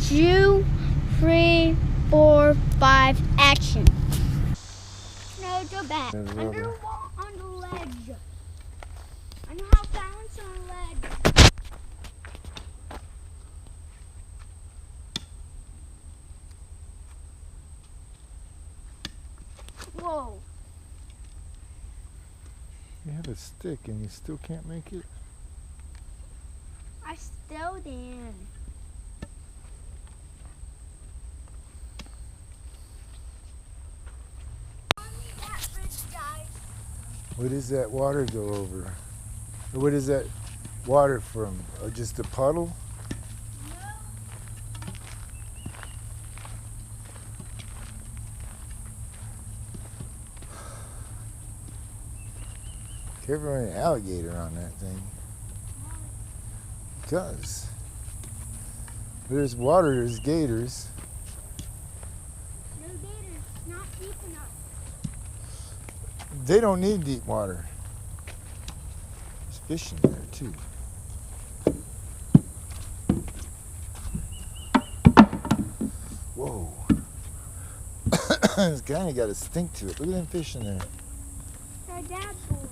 2, 3, 4, 5, action. No, go back. There's On rubber. the ledge. I know how to balance on a ledge. Whoa. You have a stick and you still can't make it? I still did. What does that water go over? Or what is that water from? Just a puddle? Careful with an alligator on that thing. Because there's water, there's gators. No gators, not deep enough. They don't need deep water. There's fish in there too. Whoa. It's kind of got a stink to it. Look at them fish in there. They're tadpoles.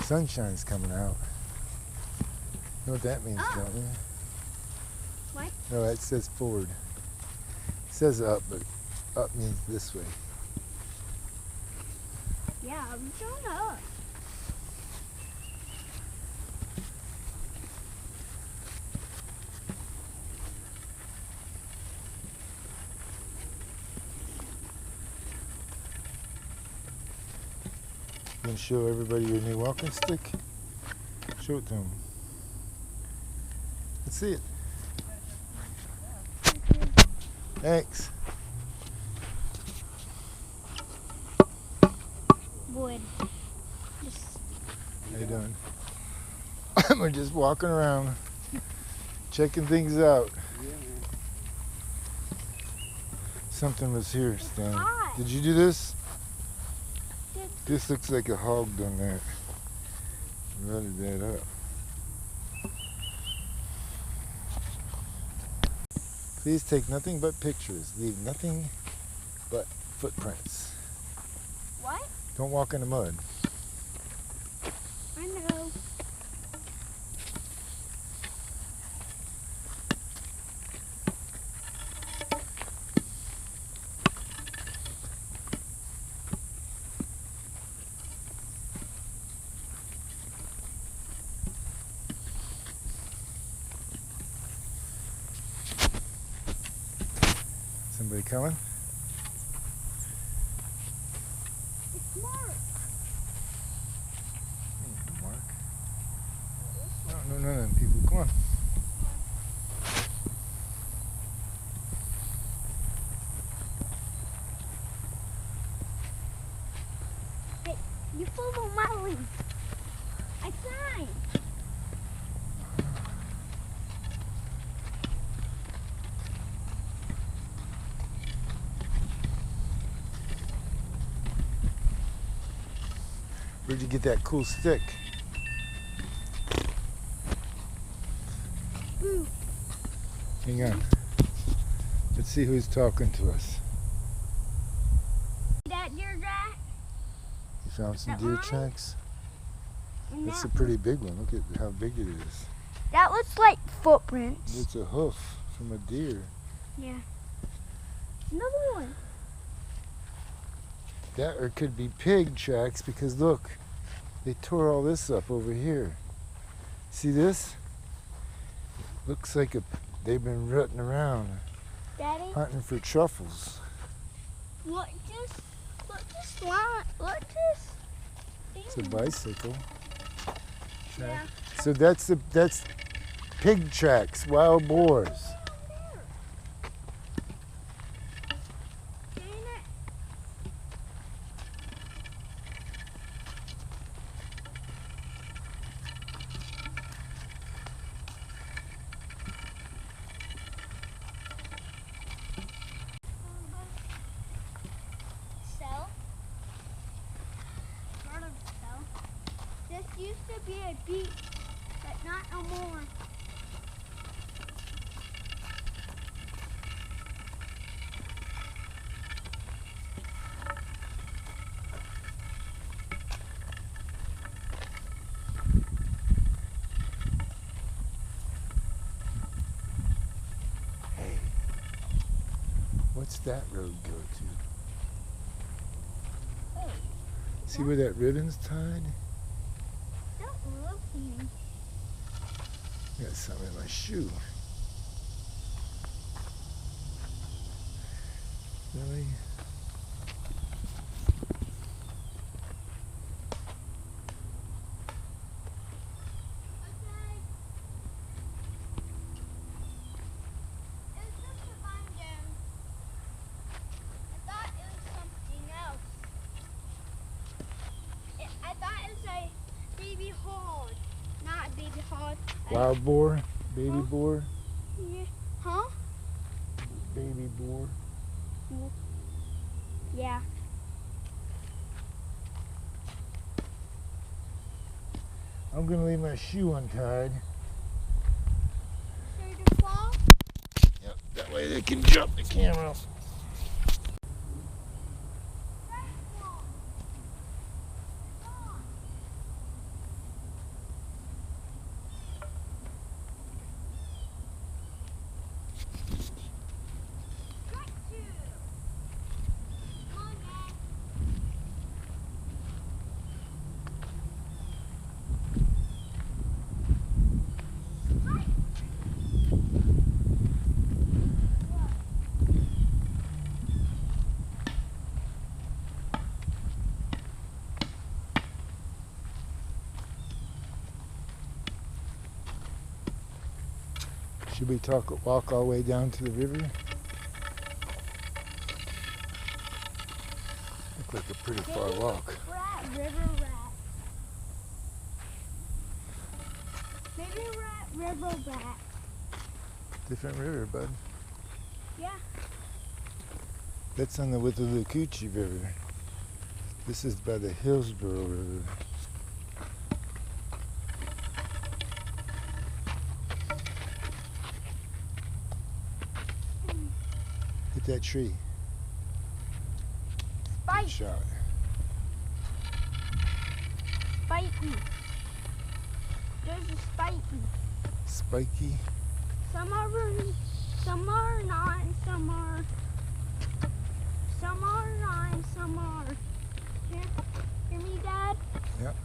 Sunshine's coming out. You know what that means, Oh. don't you? What? No, it says forward. It says up, but up means this way. Yeah, I'm going up. You can show everybody your new walking stick. Show it to them. Let's see it. Thanks. Wood. Just How you doing? We're just walking around, checking things out. Something was here, Stan. Hi. Did you do this? This looks like a hog done that. Rutted that up. Please take nothing but pictures. Leave nothing but footprints. What? Don't walk in the mud. I know. Somebody coming? It's Mark. Mark. No, none of them people. Come on. Hey, you follow my lead. I tried. Where'd you get that cool stick? Ooh. Hang on. Let's see who's talking to us. That deer guy? You found some That deer mine? tracks? And That's a that, pretty big one. Look at how big it is. that looks like footprints. It's a hoof from a deer. Yeah. Another one. That or it could be pig tracks because look, they tore all this up over here. See this? Looks like they've been rutting around Daddy, hunting for truffles. look this line. Look this. It's a bicycle track. Yeah. So that's pig tracks, wild boars. Dang it. to be a beach, but not no more. Hey, what's that road go to? Hey, See where that ribbon's tied? don't look at me. I got something in my shoe. Really? Not baby hog. Wild boar? Baby Huh? boar? Yeah. Huh? Baby boar? Yeah. I'm gonna leave my shoe untied. Sure to fall? Yep, that way they can jump the camera. Should we walk all the way down to the river? Look like a pretty far walk. Rat, river rat. Maybe rat, river rat. Different river, bud. Yeah. That's on the Withlacoochee River. This is by the Hillsborough River. Hit that tree. Spike. Shot. Spiky. There's a spiky. Spiky. Some are not, and some are not, and some are. Hear me, Dad? Yep.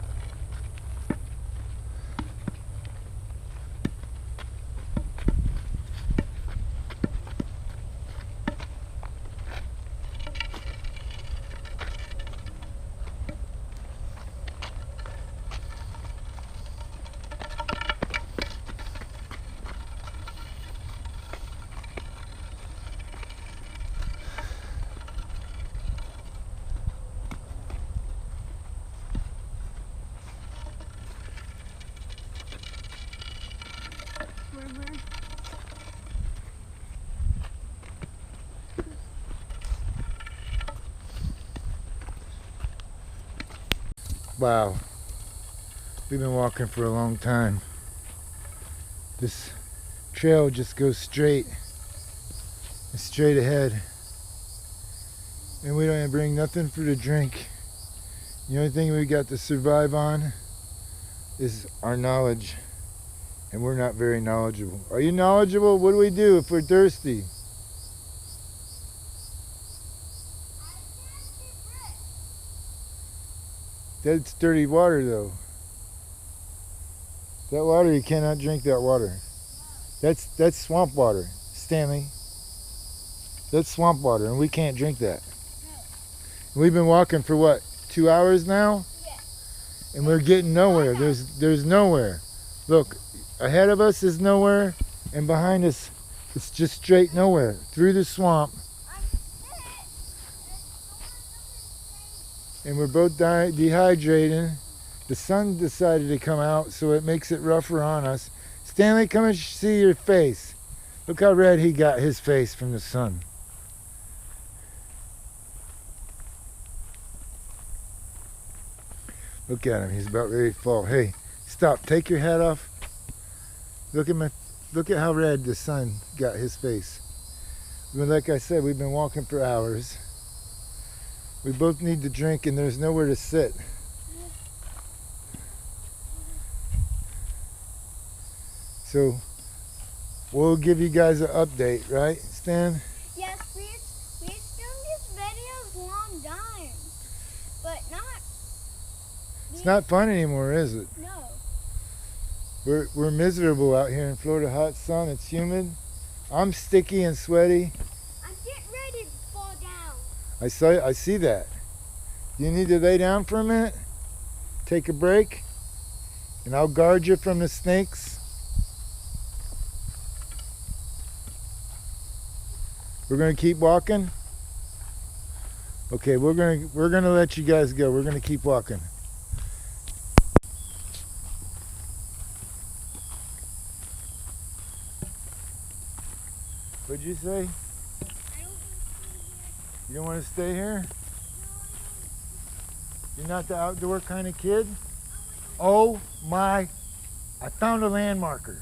River. Wow. We've been walking for a long time. This trail just goes straight ahead. And we don't even bring nothing for to drink. The only thing we got to survive on is our knowledge. And we're not very knowledgeable. Are you knowledgeable? What do we do if we're thirsty? That's dirty water though. That water, you cannot drink that water. That's swamp water, Stanley. That's swamp water and we can't drink that. We've been walking for what, 2 hours now? Yes. And we're getting nowhere. There's nowhere. Look, ahead of us is nowhere and behind us it's just straight nowhere. Through the swamp. And we're both dehydrated. The sun decided to come out, so it makes it rougher on us. Stanley, come and see your face. Look how red he got his face from the sun. Look at him, he's about ready to fall. Hey, Stop. Take your hat off. Look at how red the sun got his face. But like I said, we've been walking for hours. We both need to drink and there's nowhere to sit. So we'll give you guys an update, right, Stan? Yes, we've done this video long time, but not. It's not fun anymore, is it? No. We're miserable out here in Florida. Hot sun, it's humid. I'm sticky and sweaty. I'm getting ready to fall down. I see that. You need to lay down for a minute, take a break, and I'll guard you from the snakes. We're gonna keep walking. Okay, we're gonna let you guys go. We're gonna keep walking. What'd you say? I don't want to stay here. You don't want to stay here? You're not the outdoor kind of kid? Oh my, I found a landmarker.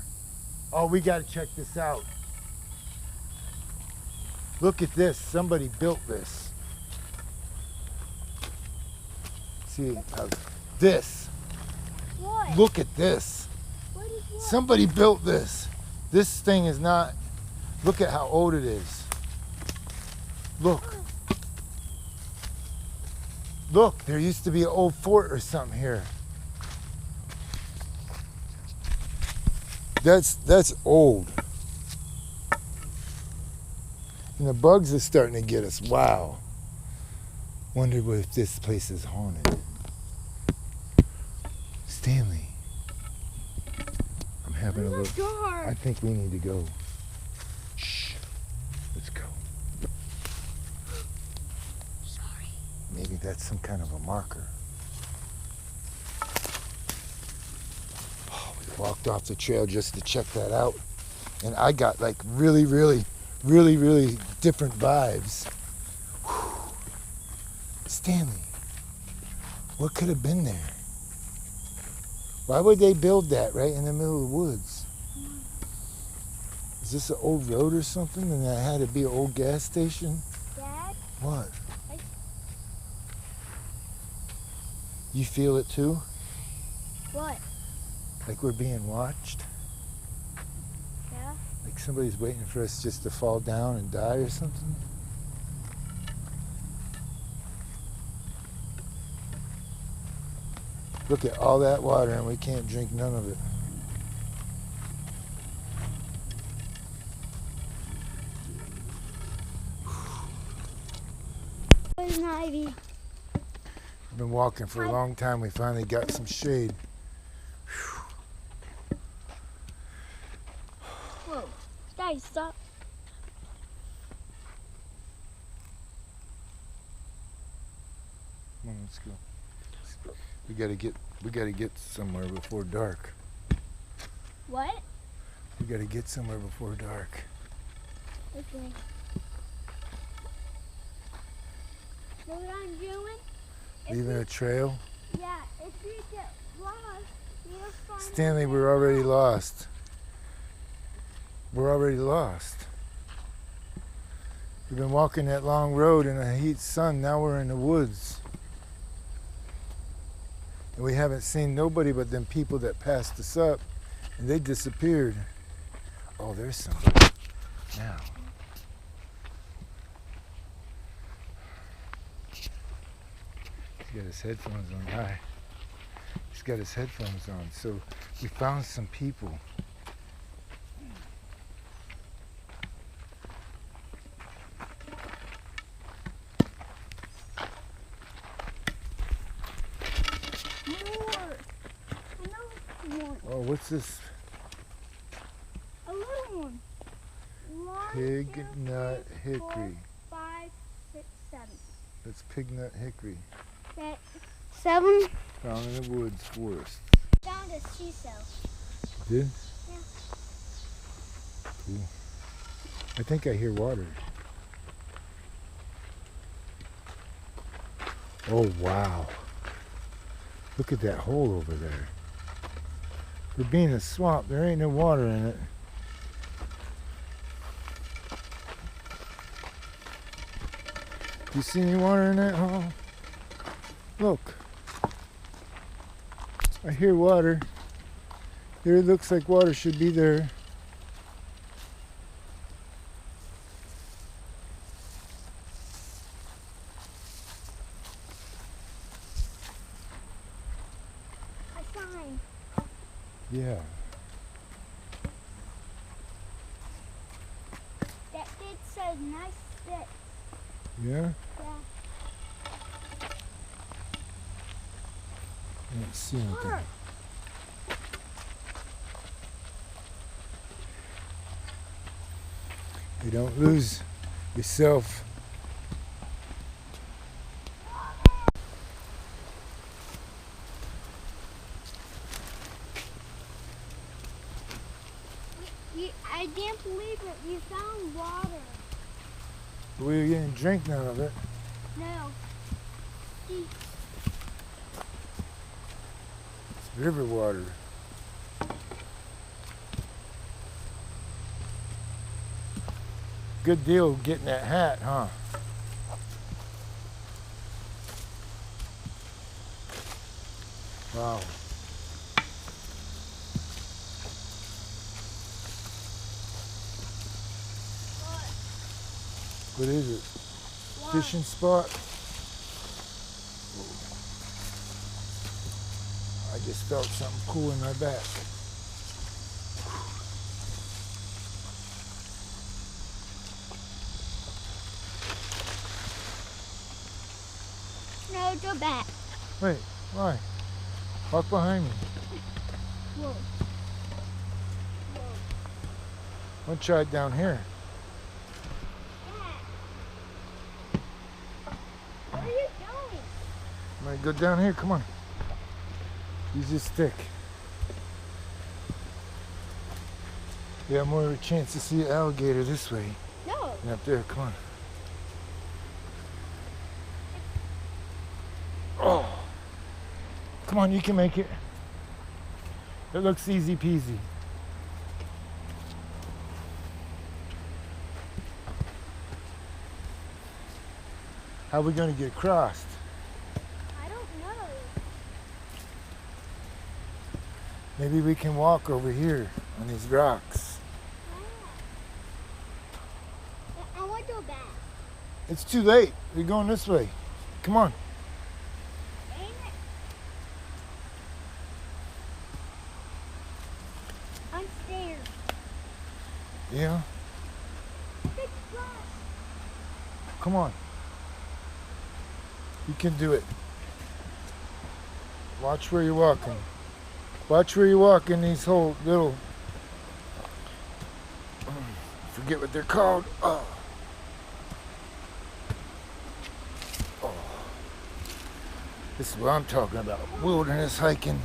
Oh, we gotta check this out. Look at this, somebody built this. See, this. What? Look at this. What is what? Somebody built this. This thing is not, look at how old it is. Look. Look, there used to be an old fort or something here. That's old. And the bugs are starting to get us. Wow. Wonder if this place is haunted. Stanley. I'm having a look. I think we need to go. Shh. Let's go. Sorry. Maybe that's some kind of a marker. Oh, we walked off the trail just to check that out. And I got like really different vibes. Whew. Stanley, what could have been there? Why would they build that right in the middle of the woods? Is this an old road or something? And that had to be an old gas station? Dad? What? You feel it too? What? Like we're being watched? Yeah? Like somebody's waiting for us just to fall down and die or something? Look at all that water and we can't drink none of it. Poison ivy. We've been walking for a long time. We finally got some shade. Whoa. Daddy, stop. Come on, let's go. We gotta get somewhere before dark. What? We gotta get somewhere before dark. Okay. Know what I'm doing? Leaving a trail? Yeah, if you get lost, you'll find Stanley, we're already lost. We're already lost. We've been walking that long road in the heat sun. Now we're in the woods. And we haven't seen nobody but them people that passed us up. And they disappeared. Oh, there's somebody. Now. He's got his headphones on. Hi. He's got his headphones on. So we found some people. Oh, what's this? a little one. 1, Pig 2, nut 3, hickory. 4, 5, 6, 7. That's pig nut hickory. That 7. Found in the woods forest. Found a seashell. Did? Yeah. Cool. I think I hear water. Oh, wow. Look at that hole over there. For being a swamp, there ain't no water in it. You see any water in that hole? Look. I hear water. There looks like water should be there. A sign. Yeah. That kid said nice sticks. Yeah? Yeah. I don't see anything. Water. You don't lose yourself. I can't believe it. We found water. We didn't drink none of it. No. See, It's river water. Good deal getting that hat, huh? Wow. What is it? water. Fishing spot? I just felt something cool in my back. No, go back. Wait, why? Walk behind me. Whoa. Whoa. I'll try it down here. Dad. Where are you going? I'm gonna go down here, come on. Use this stick. You have more of a chance to see an alligator this way No. than up there, come on. Oh! Come on, you can make it. It looks easy peasy. How are we gonna get across? I don't know. Maybe we can walk over here on these rocks. I want to go back. It's too late. We're going this way. Come on. Ain't it? I'm scared. Yeah, Big rock. come on. You can do it. Watch where you're walking. Watch where you walk in these whole little, forget what they're called. Oh. Oh. This is what I'm talking about. Wilderness hiking.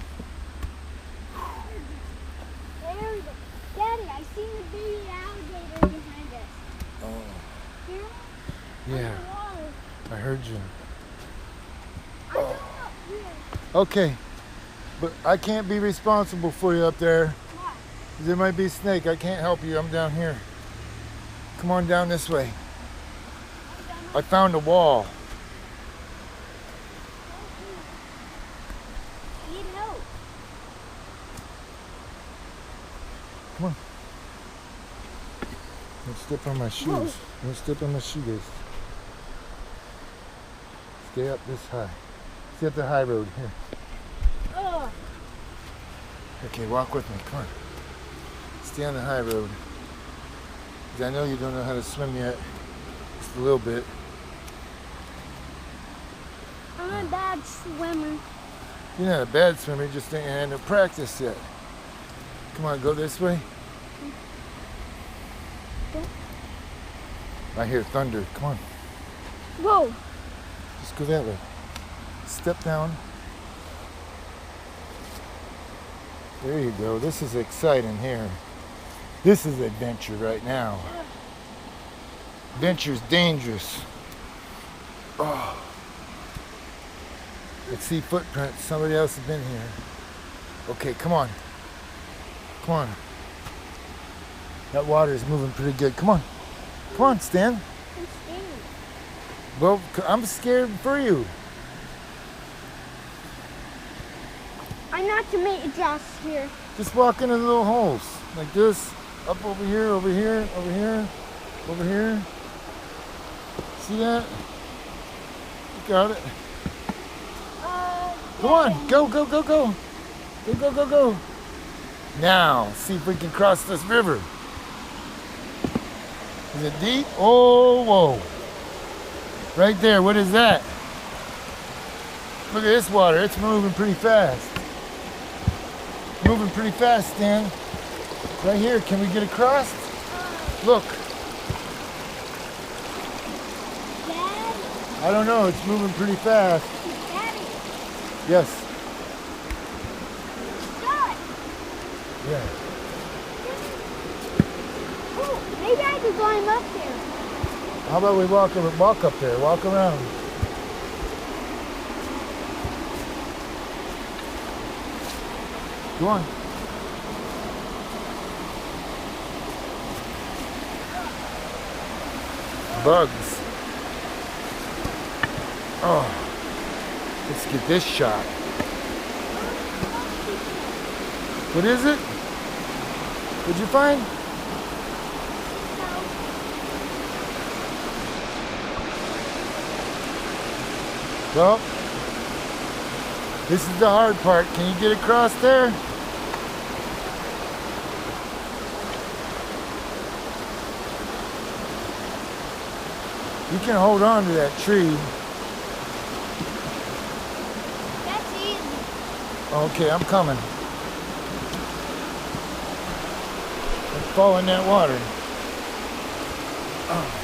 There we go. Daddy, I seen the baby alligator behind us. Oh. Here? Yeah, Water. I heard you. I saw it up here. Okay, but I can't be responsible for you up there. Why? There might be a snake. I can't help you. I'm down here. Come on down this way. I found a wall. Need help. Come on. Don't step on my shoes. Don't step on my shoelace. Stay up this high. Stay up the high road here. Ugh. Okay, walk with me. Come on. Stay on the high road. 'Cause I know you don't know how to swim yet. Just a little bit. I'm a bad swimmer. You're not a bad swimmer, you just ain't had no practice yet. Come on, go this way. I hear thunder. Come on. Whoa. Just go that way. Step down. There you go. This is exciting here. This is adventure right now. Adventure's dangerous. Oh. I see footprints. Somebody else has been here. Okay, come on. Come on. That water is moving pretty good. Come on. Come on, Stan. I'm scared. Well, I'm scared for you. I'm not to make just here. Just walk into the little holes. Like this. Up over here, over here, over here, over here. See that? You got it. Come on. Go, go, go, go. Go, go, go, go. Now, see if we can cross this river. Is it deep? Oh, whoa. Right there, what is that? Look at this water, it's moving pretty fast. Moving pretty fast, Stan. Right here, can we get across? Look. Dad? I don't know, it's moving pretty fast. Daddy? Yes. Dad? Yeah. Oh, maybe I could climb up there. How about we walk up there, walk around. Go on. Bugs. Oh, let's get this shot. What is it? What'd you find? Well, this is the hard part. Can you get across there? You can hold on to that tree. That's easy. Okay, I'm coming. Let's fall in that water. Oh.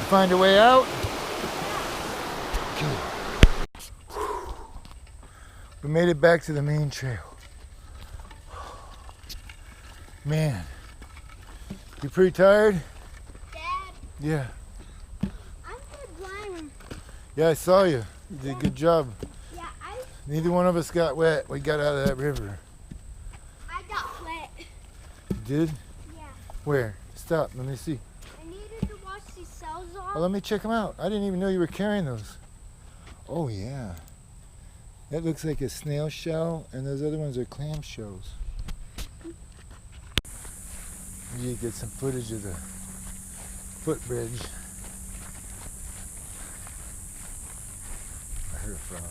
Find a way out? Okay. We made it back to the main trail. Man, you pretty tired? Dad, Yeah. I'm a good climber. Yeah, I saw you. You did a good job. Yeah, Neither one of us got wet. We got out of that river. I got wet. You did? Yeah. Where? Stop. Let me see. I needed to wash these cells off. Oh, let me check them out. I didn't even know you were carrying those. Oh, yeah. That looks like a snail shell, and those other ones are clam shells. You get some footage of the footbridge. I heard a frog.